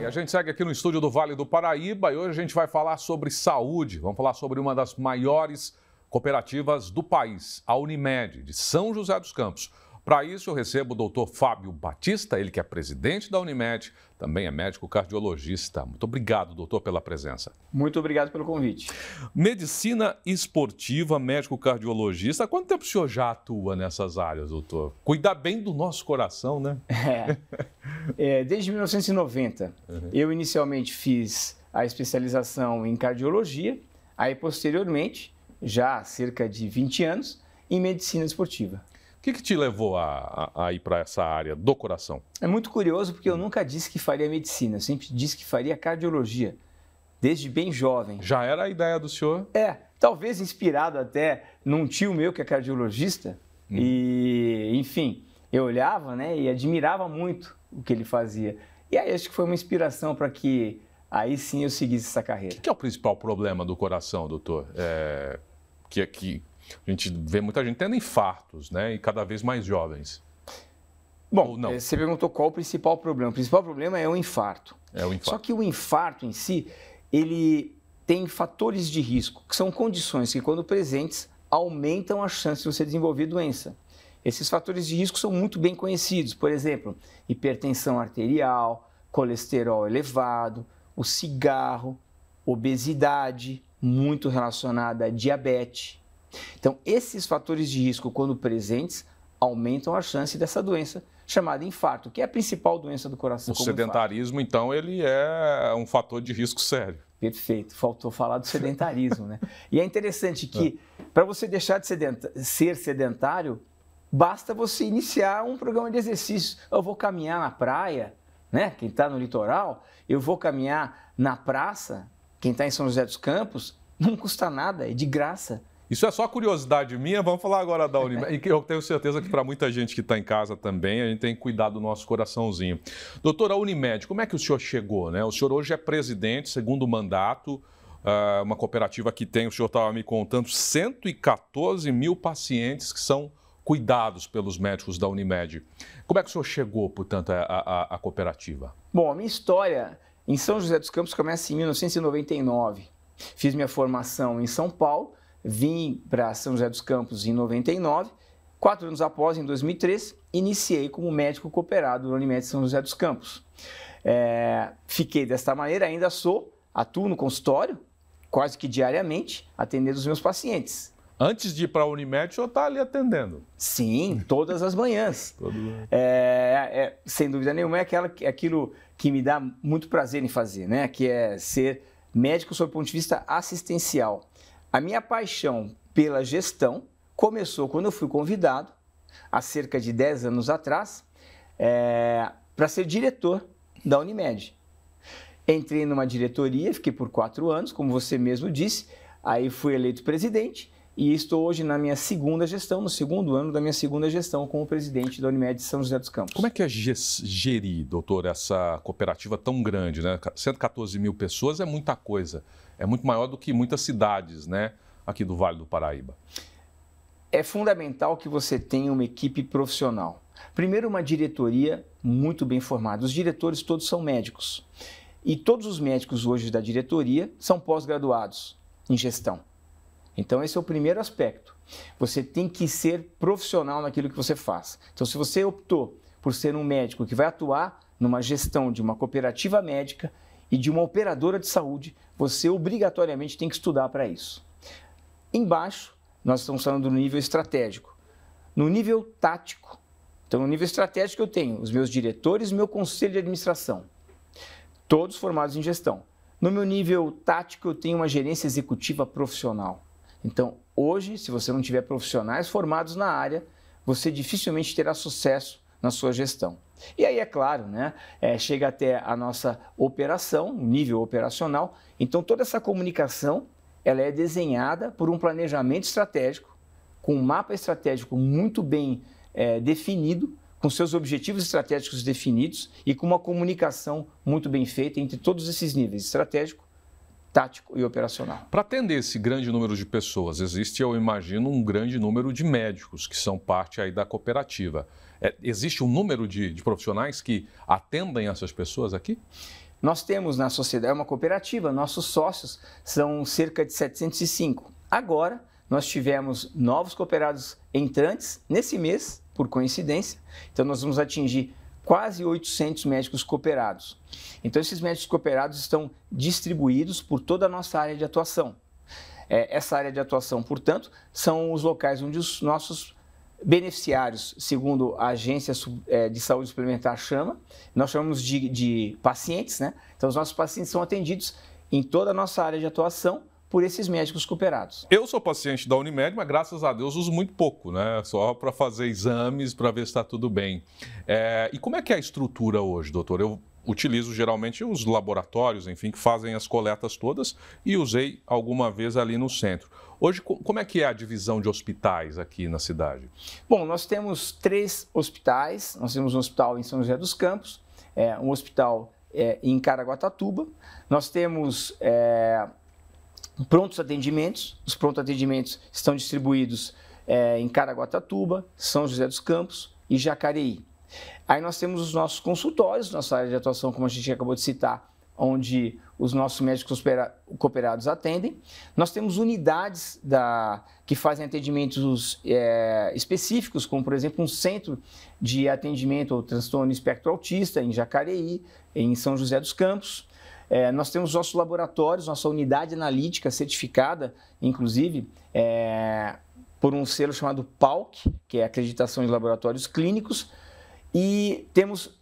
a gente segue aqui no estúdio do Vale do Paraíba e hoje a gente vai falar sobre saúde. Vamos falar sobre uma das maiores cooperativas do país, a Unimed, de São José dos Campos. Para isso, eu recebo o doutor Fábio Batista, ele que é presidente da Unimed, também é médico cardiologista. Muito obrigado, doutor, pela presença. Muito obrigado pelo convite. Medicina esportiva, médico cardiologista. Há quanto tempo o senhor já atua nessas áreas, doutor? Cuidar bem do nosso coração, né? Desde 1990. Eu inicialmente fiz a especialização em cardiologia, aí posteriormente, já há cerca de 20 anos, em medicina esportiva. O que te levou a ir para essa área do coração? É muito curioso porque eu nunca disse que faria medicina, eu sempre disse que faria cardiologia, desde bem jovem. Já era a ideia do senhor? Talvez inspirado até num tio meu que é cardiologista, e enfim, eu olhava, né, e admirava muito o que ele fazia. E aí acho que foi uma inspiração para que aí sim eu seguisse essa carreira. O que é o principal problema do coração, doutor? Que a gente vê muita gente tendo infartos, né? E cada vez mais jovens. Bom, você perguntou qual o principal problema. O principal problema é o infarto. É o infarto. Só que o infarto em si, ele tem fatores de risco, que são condições que, quando presentes, aumentam a chance de você desenvolver doença. Esses fatores de risco são muito bem conhecidos. Por exemplo, hipertensão arterial, colesterol elevado, o cigarro, obesidade, muito relacionada a diabetes. Então, esses fatores de risco, quando presentes, aumentam a chance dessa doença chamada infarto, que é a principal doença do coração. O sedentarismo, então, ele é um fator de risco sério. Perfeito. Faltou falar do sedentarismo, né? E é interessante que, para você deixar de ser sedentário, basta você iniciar um programa de exercício. Eu vou caminhar na praia, né? Quem está no litoral, eu vou caminhar na praça, quem está em São José dos Campos, não custa nada, é de graça. Isso é só curiosidade minha, vamos falar agora da Unimed. E eu tenho certeza que para muita gente que está em casa também, a gente tem que cuidar do nosso coraçãozinho. Doutora, a Unimed, como é que o senhor chegou, né? O senhor hoje é presidente, segundo mandato, uma cooperativa que tem, o senhor estava me contando, 114 mil pacientes que são cuidados pelos médicos da Unimed. Como é que o senhor chegou, portanto, à cooperativa? Bom, a minha história em São José dos Campos começa em 1999. Fiz minha formação em São Paulo, vim para São José dos Campos em 99, 4 anos após, em 2003, iniciei como médico cooperado na Unimed São José dos Campos. Fiquei desta maneira, ainda atuo no consultório, quase que diariamente, atendendo os meus pacientes. Antes de ir para a Unimed, o senhor está ali atendendo? Sim, todas as manhãs. Sem dúvida nenhuma, é aquilo que me dá muito prazer em fazer, né? Que é ser médico sob o ponto de vista assistencial. A minha paixão pela gestão começou quando eu fui convidado, há cerca de 10 anos atrás, para ser diretor da Unimed. Entrei numa diretoria, fiquei por 4 anos, como você mesmo disse, aí fui eleito presidente e estou hoje na minha segunda gestão, no segundo ano da minha segunda gestão como presidente da Unimed de São José dos Campos. Como é que é gerir, doutor, essa cooperativa tão grande, né? 114 mil pessoas é muita coisa. É muito maior do que muitas cidades, né, aqui do Vale do Paraíba. É fundamental que você tenha uma equipe profissional. Primeiro, uma diretoria muito bem formada. Os diretores todos são médicos. E todos os médicos hoje da diretoria são pós-graduados em gestão. Então, esse é o primeiro aspecto. Você tem que ser profissional naquilo que você faz. Então, se você optou por ser um médico que vai atuar numa gestão de uma cooperativa médica e de uma operadora de saúde, você obrigatoriamente tem que estudar para isso. Embaixo, nós estamos falando do nível estratégico. No nível tático, então no nível estratégico eu tenho os meus diretores e meu conselho de administração, todos formados em gestão. No meu nível tático eu tenho uma gerência executiva profissional. Então hoje, se você não tiver profissionais formados na área, você dificilmente terá sucesso na sua gestão. E aí, é claro, né, chega até a nossa operação, o nível operacional. Então, toda essa comunicação ela é desenhada por um planejamento estratégico, com um mapa estratégico muito bem definido, com seus objetivos estratégicos definidos e com uma comunicação muito bem feita entre todos esses níveis, estratégico, tático e operacional. Para atender esse grande número de pessoas, existe, eu imagino, um grande número de médicos que são parte aí da cooperativa. Existe um número de profissionais que atendem essas pessoas aqui? nós temos na sociedade, é uma cooperativa, nossos sócios são cerca de 705. Agora, nós tivemos novos cooperados entrantes nesse mês, por coincidência, então nós vamos atingir quase 800 médicos cooperados. Então, esses médicos cooperados estão distribuídos por toda a nossa área de atuação. Essa área de atuação, portanto, são os locais onde os nossos beneficiários, segundo a Agência de Saúde Suplementar chama, nós chamamos de pacientes, né? Então, os nossos pacientes são atendidos em toda a nossa área de atuação por esses médicos cooperados. Eu sou paciente da Unimed, mas graças a Deus uso muito pouco, né? Só para fazer exames, para ver se está tudo bem. E como é que é a estrutura hoje, doutor? Eu utilizo geralmente os laboratórios, enfim, que fazem as coletas todas e usei alguma vez ali no centro. Hoje, como é que é a divisão de hospitais aqui na cidade? Bom, nós temos 3 hospitais. Nós temos um hospital em São José dos Campos, um hospital em Caraguatatuba. Nós temos prontos atendimentos. Os prontos atendimentos estão distribuídos em Caraguatatuba, São José dos Campos e Jacareí. Aí nós temos os nossos consultórios, nossa área de atuação, como a gente acabou de citar, onde os nossos médicos cooperados atendem. Nós temos unidades que fazem atendimentos específicos, como, por exemplo, um centro de atendimento ao transtorno espectro autista em Jacareí, em São José dos Campos. Nós temos nossos laboratórios, nossa unidade analítica certificada, inclusive, por um selo chamado PALC, que é Acreditação de Laboratórios Clínicos, e temos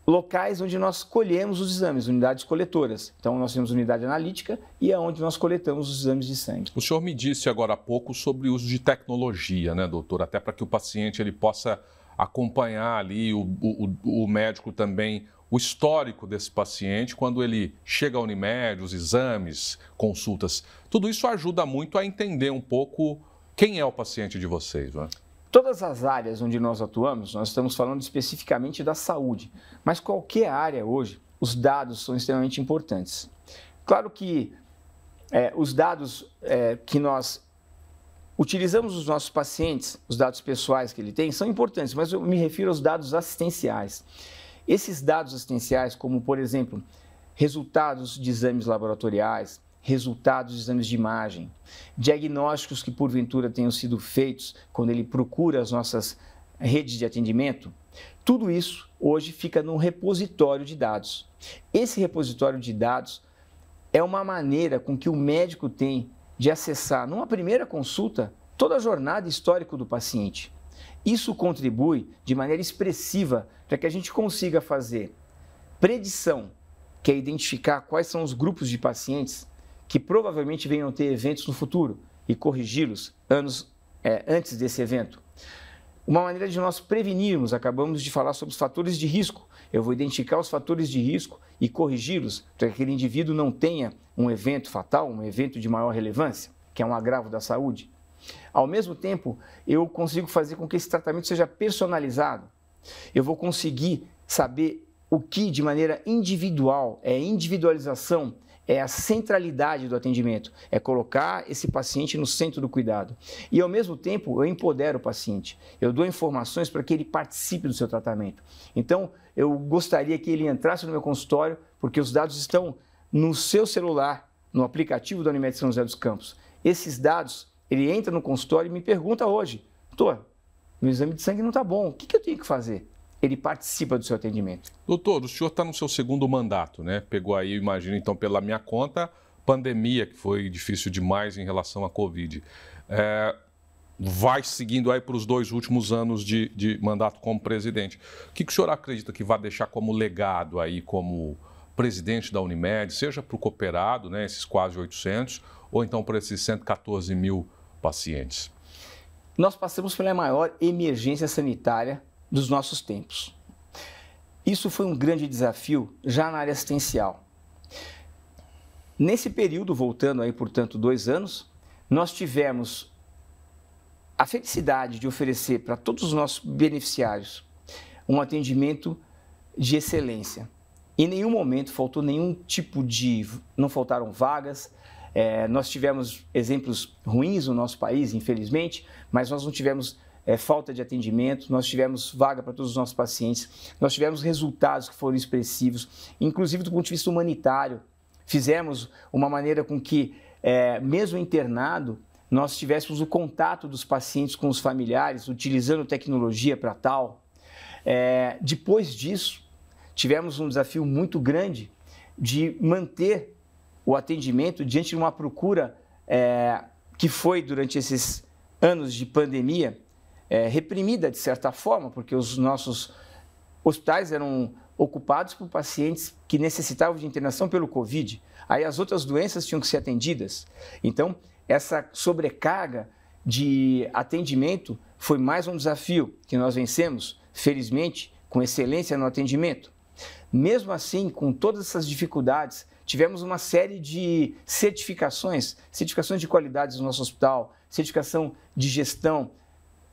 locais onde nós colhemos os exames, unidades coletoras. Então, nós temos unidade analítica e é onde nós coletamos os exames de sangue. O senhor me disse agora há pouco sobre o uso de tecnologia, né, doutor? Até para que o paciente ele possa acompanhar ali, o médico também, o histórico desse paciente, quando ele chega à Unimed, os exames, consultas. Tudo isso ajuda muito a entender um pouco quem é o paciente de vocês, não é? Todas as áreas onde nós atuamos, nós estamos falando especificamente da saúde, mas qualquer área hoje, os dados são extremamente importantes. Claro que os dados que nós utilizamos dos nossos pacientes, os dados pessoais que ele tem, são importantes, mas eu me refiro aos dados assistenciais. Esses dados assistenciais, como, por exemplo, resultados de exames laboratoriais, resultados de exames de imagem, diagnósticos que porventura tenham sido feitos quando ele procura as nossas redes de atendimento, tudo isso hoje fica num repositório de dados. Esse repositório de dados é uma maneira com que o médico tem de acessar, numa primeira consulta, toda a jornada histórica do paciente. Isso contribui de maneira expressiva para que a gente consiga fazer predição, que é identificar quais são os grupos de pacientes que provavelmente venham ter eventos no futuro e corrigi-los anos antes desse evento. Uma maneira de nós prevenirmos, acabamos de falar sobre os fatores de risco. Eu vou identificar os fatores de risco e corrigi-los para que aquele indivíduo não tenha um evento fatal, um evento de maior relevância, que é um agravo da saúde. Ao mesmo tempo, eu consigo fazer com que esse tratamento seja personalizado. Eu vou conseguir saber o que, de maneira individual, individualização, é a centralidade do atendimento, é colocar esse paciente no centro do cuidado. E, ao mesmo tempo, eu empodero o paciente, eu dou informações para que ele participe do seu tratamento. Então, eu gostaria que ele entrasse no meu consultório, porque os dados estão no seu celular, no aplicativo da Unimed São José dos Campos. Esses dados, ele entra no consultório e me pergunta hoje, doutor, meu exame de sangue não está bom, o que eu tenho que fazer? Ele participa do seu atendimento. Doutor, o senhor está no seu segundo mandato, né? Pegou aí, imagino, então, pela minha conta, pandemia, que foi difícil demais em relação à Covid. Vai seguindo aí para os 2 últimos anos de mandato como presidente. O que o senhor acredita que vai deixar como legado aí, como presidente da Unimed, seja para o cooperado, né, esses quase 800, ou então para esses 114 mil pacientes? Nós passamos pela maior emergência sanitária dos nossos tempos. Isso foi um grande desafio já na área assistencial. Nesse período, voltando aí, portanto, 2 anos, nós tivemos a felicidade de oferecer para todos os nossos beneficiários um atendimento de excelência. Em nenhum momento faltou nenhum tipo de... não faltaram vagas. Nós tivemos exemplos ruins no nosso país, infelizmente, mas nós não tivemos falta de atendimento, nós tivemos vaga para todos os nossos pacientes, nós tivemos resultados que foram expressivos, inclusive do ponto de vista humanitário. Fizemos uma maneira com que, mesmo internado, nós tivéssemos o contato dos pacientes com os familiares, utilizando tecnologia para tal. Depois disso, tivemos um desafio muito grande de manter o atendimento diante de uma procura que foi, durante esses anos de pandemia, reprimida de certa forma, porque os nossos hospitais eram ocupados por pacientes que necessitavam de internação pelo Covid. Aí as outras doenças tinham que ser atendidas. Então, essa sobrecarga de atendimento foi mais um desafio que nós vencemos, felizmente, com excelência no atendimento. Mesmo assim, com todas essas dificuldades, tivemos uma série de certificações de qualidade do nosso hospital, certificação de gestão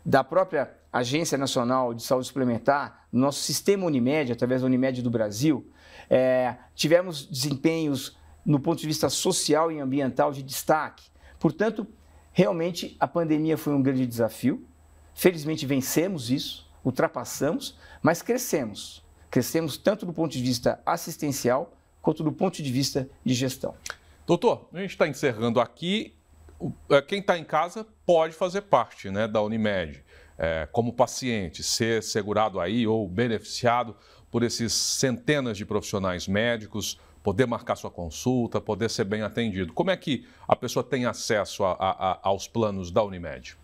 da própria Agência Nacional de Saúde Suplementar, nosso sistema Unimed, através da Unimed do Brasil. Tivemos desempenhos no ponto de vista social e ambiental de destaque. Portanto, realmente a pandemia foi um grande desafio. Felizmente vencemos isso, ultrapassamos, mas crescemos. Crescemos tanto do ponto de vista assistencial quanto do ponto de vista de gestão. Doutor, a gente está encerrando aqui. Quem está em casa pode fazer parte, né, da Unimed, como paciente, ser segurado aí ou beneficiado por esses centenas de profissionais médicos, poder marcar sua consulta, poder ser bem atendido. Como é que a pessoa tem acesso aos planos da Unimed?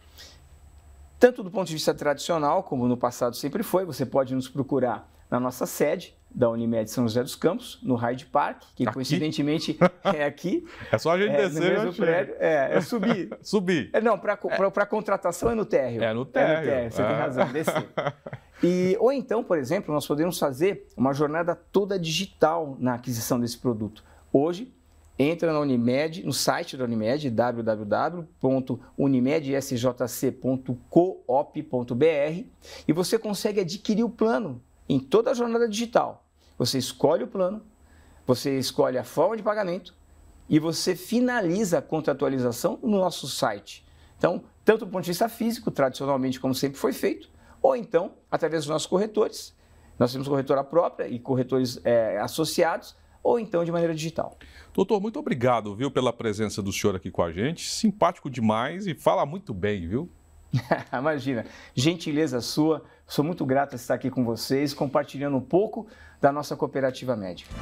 Tanto do ponto de vista tradicional, como no passado sempre foi, você pode nos procurar na nossa sede da Unimed São José dos Campos, no Hyde Park, que coincidentemente é aqui. É só a gente descer, no mesmo prédio. Subir. Subir. Não, para contratação é no térreo. É no térreo. Você tem razão, descer. Ou então, por exemplo, nós podemos fazer uma jornada toda digital na aquisição desse produto. Hoje, entra na Unimed, no site da Unimed, www.unimedsjc.coop.br, e você consegue adquirir o plano em toda a jornada digital. Você escolhe o plano, você escolhe a forma de pagamento e você finaliza a contratualização no nosso site. Então, tanto do ponto de vista físico, tradicionalmente, como sempre foi feito, ou então, através dos nossos corretores. Nós temos corretora própria e corretores associados, ou então de maneira digital. Doutor, muito obrigado, viu, pela presença do senhor aqui com a gente. Simpático demais e fala muito bem, viu? Imagina, gentileza sua. Sou muito grato de estar aqui com vocês, compartilhando um pouco da nossa cooperativa médica.